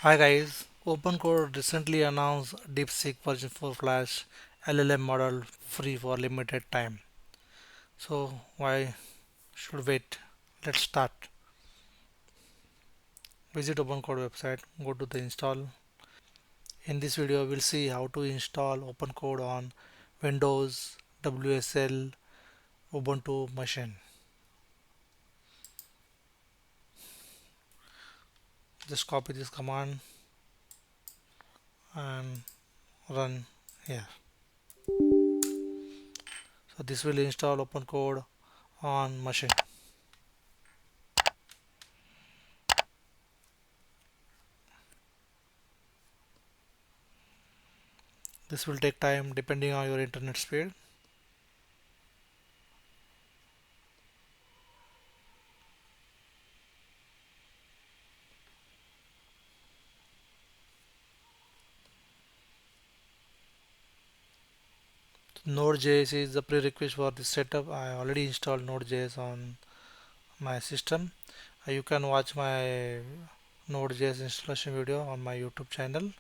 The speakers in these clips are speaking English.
Hi guys, OpenCode recently announced DeepSeek version 4 Flash LLM model free for limited time. So why should wait? Let's start. Visit OpenCode website, go to the install. In this video we'll see how to install OpenCode on Windows WSL Ubuntu Machine. Just copy this command and run here. So this will install OpenCode on machine. This will take time depending on your internet speed. Node.js is the prerequisite for this setup. I already installed Node.js on my system. You can watch my Node.js installation video on my YouTube channel.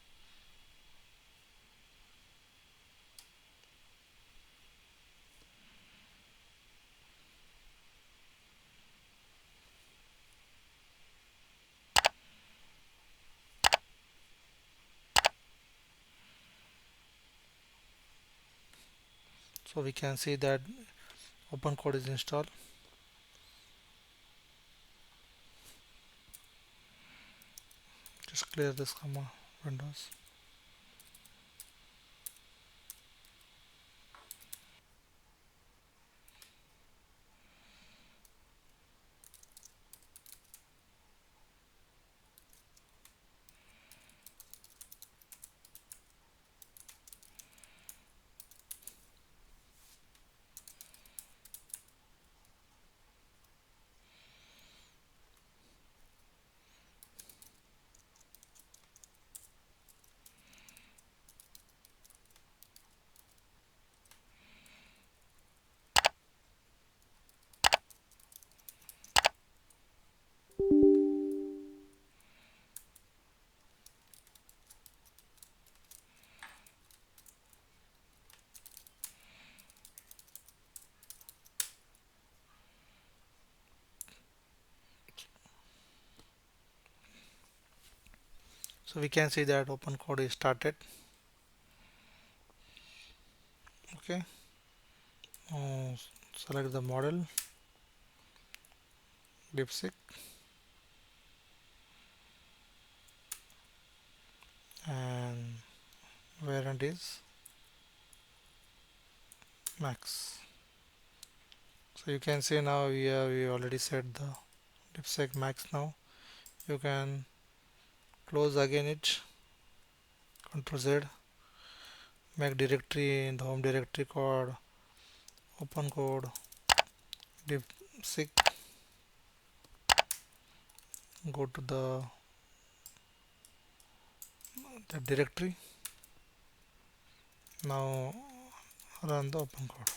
So we can see that OpenCode is installed. Just clear this command Windows. So we can see that OpenCode is started. Okay. Uh, Select the model DeepSeek and variant is max. So you can see now we already set the DeepSeek max now. You can close again it, Ctrl Z, make directory in the home directory called OpenCode DeepSeek. Go to the directory. Now run the OpenCode.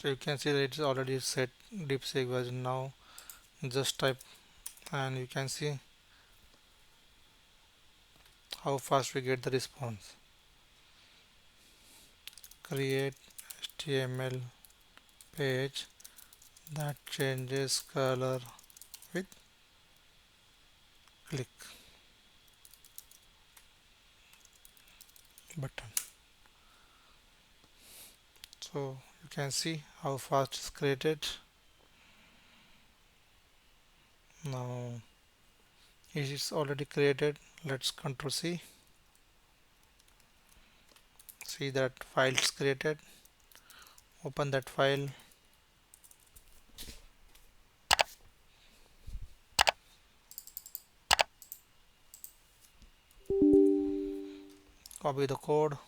So you can see that it's already set DeepSeek version now. Just type and you can see how fast we get the response. Create HTML page that changes color with click button. So you can see how fast it's created. Now it is already created. Let's Ctrl C. See that file is created. Open that file. Copy the code.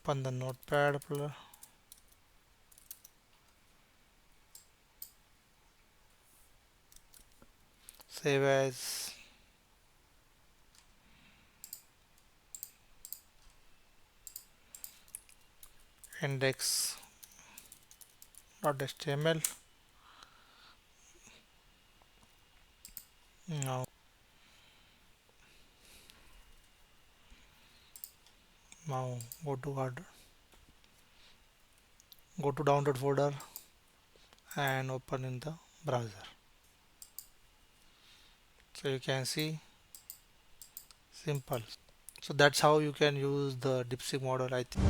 open the notepad, save as, index.html. Now now go to download folder and open in the browser. So you can see, simple. So that's how you can use the DeepSeek model, I think.